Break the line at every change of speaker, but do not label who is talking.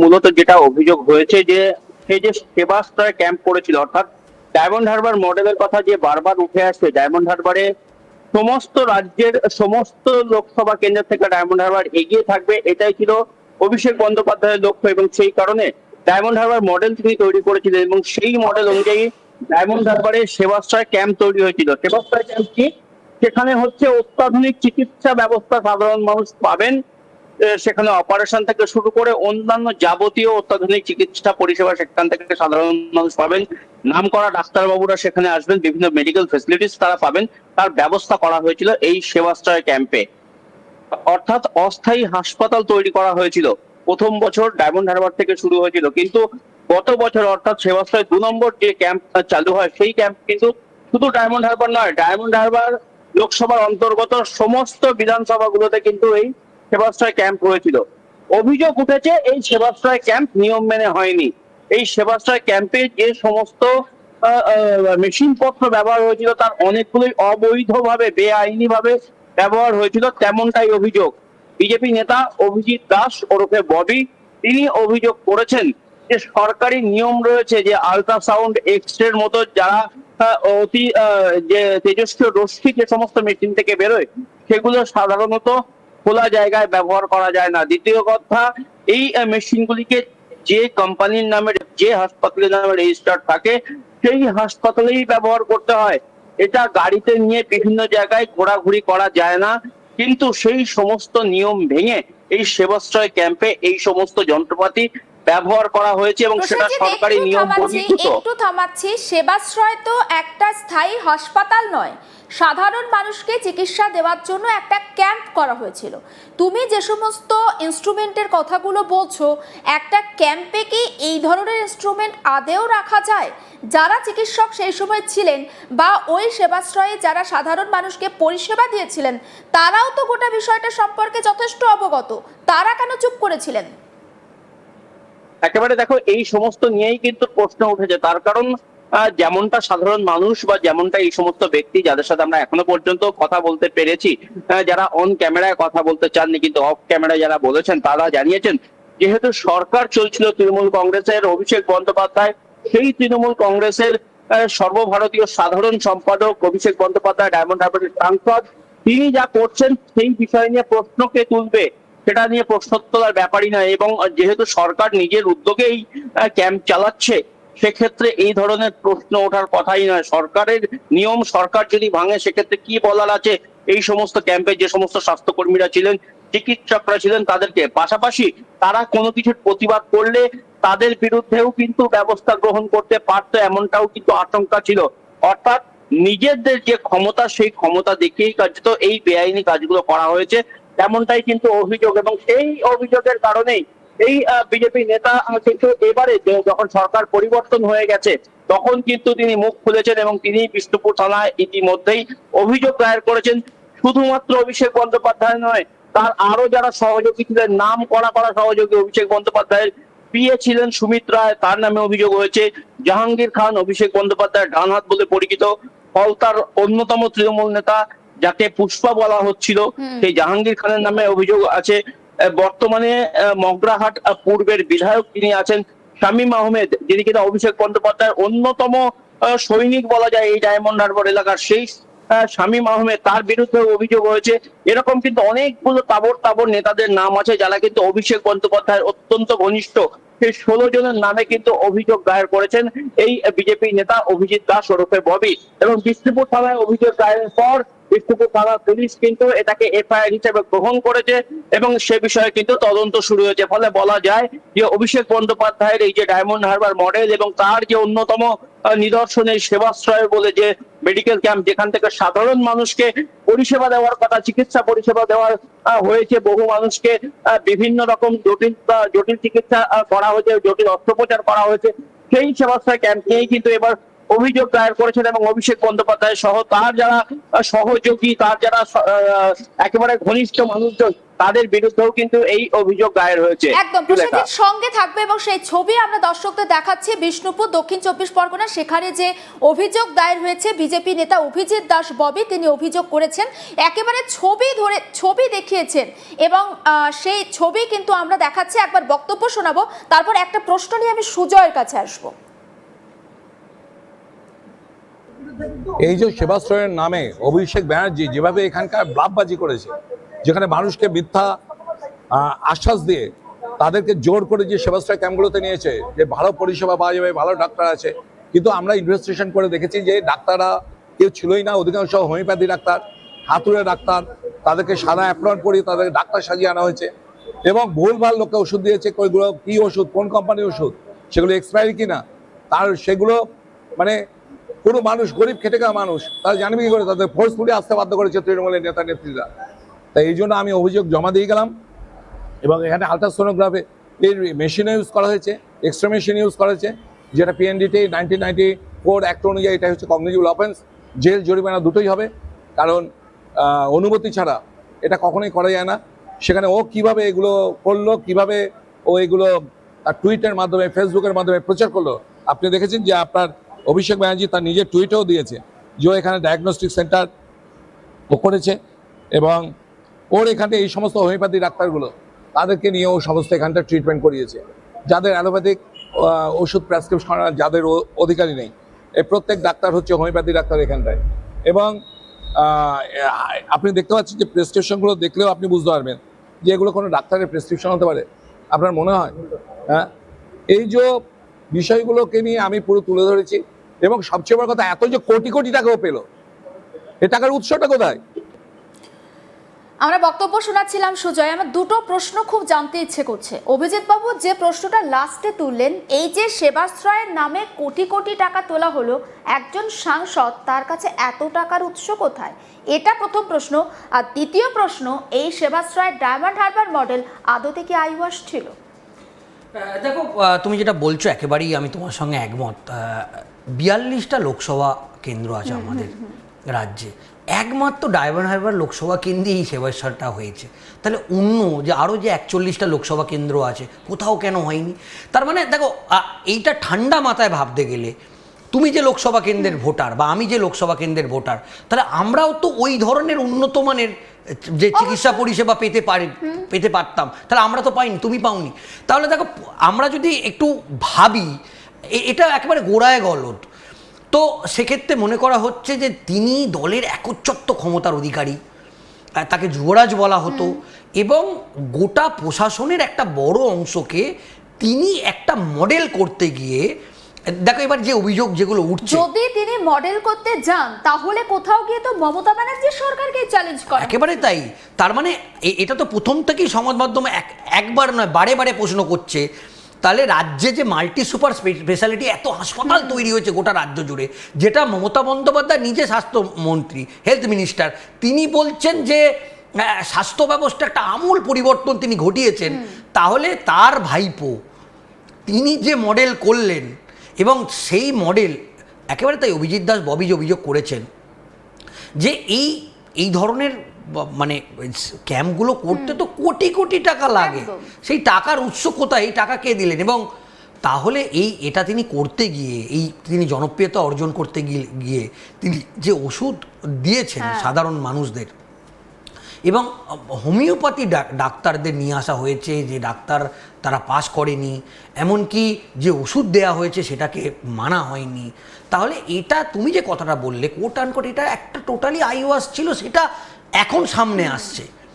মূলত যেটা অভিযোগ হয়েছে যে সেই যে সেবাশ্রয় ক্যাম্প করেছিল, অর্থাৎ ডায়মন্ড হারবার মডেলের কথা যে বারবার উঠে আসছে, ডায়মন্ড হারবারে সমস্ত রাজ্যের সমস্ত লোকসভা কেন্দ্র থেকে ডায়মন্ড হারবার এগিয়ে থাকবে, এটাই ছিল অভিষেক বন্দ্যোপাধ্যায়ের লক্ষ্য। এবং সেই কারণে ডায়মন্ড হারবার মডেল তিনি তৈরি করেছিলেন এবং সেই মডেল অনুযায়ী ডায়মন্ড হারবারে সেবাশ্রয় ক্যাম্প তৈরি হয়েছিল। সেবাশ্রয় ক্যাম্প কি? সেখানে হচ্ছে অত্যাধুনিক চিকিৎসা ব্যবস্থা সাধারণ মানুষ পাবেন। সেখানে অপারেশন থেকে শুরু করে অন্যান্য যাবতীয় অত্যাধুনিক চিকিৎসা পরিষেবা সেখান থেকে সাধারণ মানুষ পাবেন। নামকরা ডাক্তারবাবুরা সেখানে আসবেন, বিভিন্ন মেডিকেল ফেসিলিটিস তারা পাবেন, তার ব্যবস্থা করা হয়েছিল এই সেবাশ্রয় ক্যাম্পে। অর্থাৎ অস্থায়ী হাসপাতাল তৈরি করা হয়েছিল। প্রথম বছর ডায়মন্ড হারবার থেকে শুরু হয়েছিল, কিন্তু গত বছর অর্থাৎ সেবাশ্রয় 2 নম্বর যে ক্যাম্প চালু হয়, সেই ক্যাম্প কিন্তু শুধু ডায়মন্ড হারবার নয়, ডায়মন্ড হারবার লোকসভার অন্তর্গত সমস্ত বিধানসভাগুলোতে কিন্তু এই সেবাশ্রয় ক্যাম্প হয়েছিল। অভিযোগ উঠেছে এই সেবাশ্রয় ক্যাম্প নিয়ম মেনে হয়নি। এই সেবাশ্রয় ক্যাম্পে যে সমস্ত মেশিন পত্র ব্যবহার হয়েছিল তার অনেকগুলোই অবৈধভাবে, বেআইনি ভাবে ব্যবহার হয়েছিল, তেমনটাই অভিযোগ। বিজেপি নেতা অভিজিৎ দাস ওরফে ববি, তিনি অভিযোগ করেছেন যে সরকারি নিয়ম রয়েছে যে আল্ট্রাসাউন্ড, এক্সরের মতো যারা অতি যে তেজস্ক্রিয় রশ্মি যে সমস্ত মেশিন থেকে বেরোয়, সেগুলো সাধারণত খোলা জায়গায় ব্যবহার করা যায় না। দ্বিতীয় কথা, এই মেশিনগুলিকে যে কোম্পানির নামে, যে হাসপাতালের নামে রেজিস্টার্ড থাকে, সেই হাসপাতালেই ব্যবহার করতে হয়। এটা গাড়িতে নিয়ে বিভিন্ন জায়গায় ঘোরাঘুরি করা যায় না। কিন্তু সেই সমস্ত নিয়ম ভেঙে এই সেবাশ্রয় ক্যাম্পে এই সমস্ত যন্ত্রপাতি ব্যবহার করা হয়েছে এবং সেটা
প্রসেনজিৎ,
সরকারি নিয়ম বহির্ভূত।
একটু থামাচ্ছি। সেবাশ্রয় তো একটা স্থায়ী হাসপাতাল নয়, সাধারণ মানুষকে চিকিৎসা দেওয়ার জন্য একটা ক্যাম্প করা হয়েছিল। তুমি যে সমস্ত ইনস্ট্রুমেন্টের কথাগুলো বলছো, একটা ক্যাম্পে কি এই ধরনের ইনস্ট্রুমেন্ট আদেও রাখা যায়? যারা চিকিৎসক সেই সময় ছিলেন বা ওই সেবাশ্রয়ে যারা সাধারণ মানুষকে পরিষেবা দিয়েছিলেন, তারাও তো গোটা বিষয়টা সম্পর্কে যথেষ্ট অবগত, তারা কেন চুপ করেছিলেন?
একেবারে দেখো, এই সমস্ত নিয়েই কিন্তু প্রশ্ন উঠেছে। তার কারণ যেমনটা সাধারণ মানুষ বা যেমনটা এই সমস্ত ব্যক্তি যাদের সাথে আমরা এখনো পর্যন্ত কথা বলতে পেরেছি, যারা অন ক্যামেরায় কথা বলতে চাননি কিন্তু অফ ক্যামেরায় যারা বলেছেন, তারা জানিয়েছেন যেহেতু সরকার চলছিল তৃণমূল কংগ্রেসের, অভিষেক বন্দ্যোপাধ্যায় সেই তৃণমূল কংগ্রেসের সর্বভারতীয় সাধারণ সম্পাদক অভিষেক বন্দ্যোপাধ্যায় ডায়মন্ড হারবারের সাংসদ, তিনি যা করছেন সেই বিষয় নিয়ে প্রশ্নকে তুলবে, সেটা নিয়ে প্রশ্ন তোলার ব্যাপারই নয়। এবং যেহেতু সরকার নিজের উদ্যোগেই ক্যাম্প চালাচ্ছে, সেক্ষেত্রে এই ধরনের প্রশ্ন ওঠার কথাই নয়। সরকারের নিয়ম সরকার যদি ভাঙে, সেক্ষেত্রে কি বলার আছে এই সমস্ত ক্যাম্পে যে সমস্ত স্বাস্থ্যকর্মীরা ছিলেন, চিকিৎসকরা ছিলেন, তাদেরকে? পাশাপাশি তারা কোনো কিছুর প্রতিবাদ করলে তাদের বিরুদ্ধেও কিন্তু ব্যবস্থা গ্রহণ করতে পারতো, এমনটাও কিন্তু আশঙ্কা ছিল। অর্থাৎ নিজেদের যে ক্ষমতা, সেই ক্ষমতা দেখিয়েই কার্যত এই বেআইনি কাজগুলো করা হয়েছে, তেমনটাই কিন্তু অভিযোগ। এবং সেই অভিযোগের কারণেই এই বিজেপি নেতা কিন্তু এবারে যখন সরকার পরিবর্তন হয়ে গেছে, তখন কিন্তু তিনি মুখ খুলেছেন এবং তিনি বিষ্ণুপুর থানায় ইতিমধ্যেই অভিযোগ দায়ের করেছেন। শুধুমাত্র অভিষেক বন্দ্যোপাধ্যায় নয়, তার আরো যারা সহযোগী ছিলেন, নাম করা সহযোগী, অভিষেক বন্দ্যোপাধ্যায়ের পিএ ছিলেন সুমিত রায়, তার নামে অভিযোগ হয়েছে। জাহাঙ্গীর খান, অভিষেক বন্দ্যোপাধ্যায়ের ডান হাত বলে পরিচিত, ফলতার অন্যতম তৃণমূল নেতা যাকে পুষ্পা বলা হচ্ছিল, সেই জাহাঙ্গীর খানের নামে অভিযোগ আছে। বর্তমানে মগরাহাট পূর্বের বিধায়ক তিনি আছেন শামীম আহমেদ, যিনি কিনা অভিষেক বন্দ্যোপাধ্যায়ের অন্যতম সৈনিক বলা যায় এই ডায়মন্ড হারবার এলাকার, সেই শামীম আহমেদ, তার বিরুদ্ধে অভিযোগ হয়েছে। এরকম কিন্তু অনেকগুলো তাবর নেতাদের নাম আছে যারা কিন্তু অভিষেক বন্দ্যোপাধ্যায়ের অত্যন্ত ঘনিষ্ঠ। সেই 16 জনের নামে কিন্তু অভিযোগ দায়ের করেছেন এই বিজেপি নেতা অভিজিৎ দাস ওরফে ববি। এবং বিষ্ণুপুর থানায় অভিযোগ দায়েরের পর বিষ্ণুপুর থানার পুলিশ কিন্তু এটাকে এফআইআর হিসেবে গ্রহণ করেছে এবং সে বিষয়ে কিন্তু তদন্ত শুরু হয়েছে। ফলে বলা যায় যে অভিষেক বন্দ্যোপাধ্যায়ের এই যে ডায়মন্ড হারবার মডেল এবং তার যে অন্যতম নিদর্শনের সেবাশ্রয় বলে যে মেডিকেল ক্যাম্প, যেখান থেকে সাধারণ মানুষকে পরিষেবা দেওয়ার কথা, চিকিৎসা পরিষেবা দেওয়ার হয়েছে, বহু মানুষকে বিভিন্ন রকম জটিল চিকিৎসা করা হয়েছে, জটিল অস্ত্রোপচার করা হয়েছে, সেই সেবাশ্রয় ক্যাম্প নিয়েই কিন্তু এবার অভিযোগ দায়ের করেছেন এবং অভিষেক বন্দ্যোপাধ্যায় সহ তার যারা সহযোগী, তার যারা একেবারে ঘনিষ্ঠ মানুষজন, তাদের বিরুদ্ধেও কিন্তু এই অভিযোগ দায়ের হয়েছে।
একদম প্রসেনজিৎ সঙ্গে থাকবে এবং সেই ছবি আমরা দর্শকদের দেখাচ্ছি। বিষ্ণুপুর দক্ষিণ 24 পরগনা, সেখানে যে অভিযোগ দায়ের হয়েছে, বিজেপি নেতা অভিজিৎ দাস ববি তিনি অভিযোগ করেছেন, একেবারে ছবি দেখিয়েছেন এবং সেই ছবি কিন্তু আমরা দেখাচ্ছি, একবার বক্তব্য শোনাবো, তারপর একটা প্রশ্ন নিয়ে আমি সুজয়ের কাছে আসবো।
এই যে সেবাশ্রয়ের নামে অভিষেক ব্যানার্জি যেভাবে এখানকার ব্লাফবাজি করেছে, যেখানে মানুষকে মিথ্যা আশ্বাস দিয়ে তাদেরকে জোর করে যে সেবাশ্রয় ক্যাম্পগুলোতে নিয়েছে যে ভালো পরিষেবা পাওয়া যাবে, ভালো ডাক্তার আছে, কিন্তু আমরা ইনভেস্টিগেশন করে দেখেছি যে ডাক্তাররা কেউ ছিলই না, অধিকাংশ হোমিওপ্যাথি ডাক্তার, হাতুড়ে ডাক্তার, তাদেরকে সাদা অ্যাপ্রন পরিয়ে তাদেরকে ডাক্তার সাজিয়ে আনা হয়েছে এবং ভুলভাল লোককে ওষুধ দিয়েছে। ওইগুলো কী ওষুধ, কোন কোম্পানির ওষুধ, সেগুলো এক্সপায়ারি কিনা, তার সেগুলো মানে কোনো মানুষ, গরিব খেটে খাওয়া মানুষ, তারা জানবে কি করে, তাদের ফোর্সফুলি আসতে বাধ্য করেছে তৃণমূলের নেতা নেত্রীরা। তাই এই জন্য আমি অভিযোগ জমা দিয়ে গেলাম এবং এখানে আলট্রাসোনোগ্রাফি এর মেশিন ইউজ করা হয়েছে, এক্সট্রা মেশিন ইউজ করা হয়েছে, যেটা PNDT 1994 অ্যাক্ট অনুযায়ী এটা হচ্ছে কগনিটিভ অফেন্স, জেল জরিমানা দুটোই হবে, কারণ অনুমতি ছাড়া এটা কখনোই করা যায় না। সেখানে ও কিভাবে এগুলো করলো, কিভাবে ও এগুলো টুইটের মাধ্যমে, ফেসবুকের মাধ্যমে প্রচার করলো, আপনি দেখেছেন যে আপনার অভিষেক ব্যানার্জি তার নিজের টুইটেও দিয়েছে যে এখানে ডায়াগনস্টিক সেন্টার ও করেছে এবং ওর এখানে এই সমস্ত হোমিওপ্যাথি ডাক্তারগুলো তাদেরকে নিয়ে ও সমস্ত এখানটা ট্রিটমেন্ট করিয়েছে, যাদের অ্যালোপ্যাথিক ওষুধ প্রেসক্রিপশন করার যাদের অধিকারী নেই। এই প্রত্যেক ডাক্তার হচ্ছে হোমিওপ্যাথি ডাক্তার এখানটায়। এবং আপনি দেখতে পাচ্ছেন যে প্রেসক্রিপশনগুলো দেখলেও আপনি বুঝতে পারবেন যে এগুলো কোনো ডাক্তারের প্রেসক্রিপশন হতে পারে, আপনার মনে হয়? হ্যাঁ, এই যে বিষয়গুলোকে নিয়ে আমি পুরো তুলে ধরেছি এবং সবচেয়ে বড় কথা, এত যে কোটি কোটি টাকাও পেল, এ টাকার উৎসটা কোথায়?
আমরা বক্তব্য শোনাচ্ছিলাম সুজয়, আমার দুটো প্রশ্ন খুব জানতে ইচ্ছে করছে। অভিজিৎ বাবু যে প্রশ্নটা লাস্টে তুললেন, এই যে সেবাশ্রয়ের নামে কোটি কোটি টাকা তোলা হলো, একজন সাংসদ, তার কাছে এত টাকার উৎস কোথায়? এটা প্রথম প্রশ্ন। আর দ্বিতীয় প্রশ্ন, এই সেবাশ্রয়ের ডায়মন্ড হারবার মডেল আদতে কি আইওয়াশ ছিল?
দেখো, তুমি যেটা বলছো একেবারেই আমি তোমার সঙ্গে একমত। 42টা লোকসভা কেন্দ্র আছে আমাদের রাজ্যে, একমাত্র ডায়মন্ড হারবার লোকসভা কেন্দ্রেই এই সেবাশ্রয়টা হয়েছে। তাহলে অন্য যে আরও যে 41টা লোকসভা কেন্দ্র আছে, কোথাও কেন হয়নি? তার মানে দেখো, এইটা ঠান্ডা মাথায় ভাবতে গেলে, তুমি যে লোকসভা কেন্দ্রের ভোটার বা আমি যে লোকসভা কেন্দ্রের ভোটার, তাহলে আমরাও তো ওই ধরনের উন্নত মানের যে চিকিৎসা পরিষেবা পেতে পারতাম, তাহলে আমরা তো পাইনি, তুমি পাওনি। তাহলে দেখো, আমরা যদি একটু ভাবি, এটা একেবারে গোড়ায় গলদ। তো সেক্ষেত্রে মনে করা হচ্ছে যে তিনি দলের একচ্ছত্র ক্ষমতার অধিকারী, তাকে যুবরাজ বলা হতো এবং গোটা প্রশাসনের একটা বড় অংশকে তিনি একটা মডেল করতে গিয়ে, দেখো এবার যে অভিযোগ যেগুলো উঠছে,
যদি তিনি মডেল করতে যান তাহলে কোথাও গিয়ে তো মমতা ব্যানার্জির সরকারকে চ্যালেঞ্জ করে।
একেবারে তাই। তার মানে এটা তো প্রথম থেকেই সংবাদ মাধ্যমে একবার নয় বারে বারে প্রশ্ন করছে, তাহলে রাজ্যে যে মাল্টি সুপার স্পেশালিটি এত হাসপাতাল তৈরি হয়েছে গোটা রাজ্য জুড়ে, যেটা মমতা বন্দ্যোপাধ্যায় নিজে স্বাস্থ্যমন্ত্রী, হেলথ মিনিস্টার, তিনি বলছেন যে স্বাস্থ্য ব্যবস্থা একটা আমূল পরিবর্তন তিনি ঘটিয়েছেন, তাহলে তার ভাইপো তিনি যে মডেল করলেন এবং সেই মডেল একেবারে তাই অভিজিৎ দাস ববি যে অভিযোগ করেছেন যে এই ধরনের মানে ক্যাম্পগুলো করতে তো কোটি কোটি টাকা লাগে, সেই টাকার উৎস কোথায়, এই টাকা কে দিলেন? এবং তাহলে এটা তিনি করতে গিয়ে, তিনি জনপ্রিয়তা অর্জন করতে গিয়ে তিনি যে ওষুধ দিয়েছেন সাধারণ মানুষদের, এবং হোমিওপ্যাথি ডাক্তারদের নিয়ে আসা হয়েছে, যে ডাক্তার তারা পাস করেনি, এমনকি যে ওষুধ দেওয়া হয়েছে সেটাকে মানা হয়নি। তাহলে এটা তুমি যে কথাটা বললে কোট আনকোট, এটা একটা টোটালি আইওয়াশ ছিল, সেটা এখন সামনে আসছে।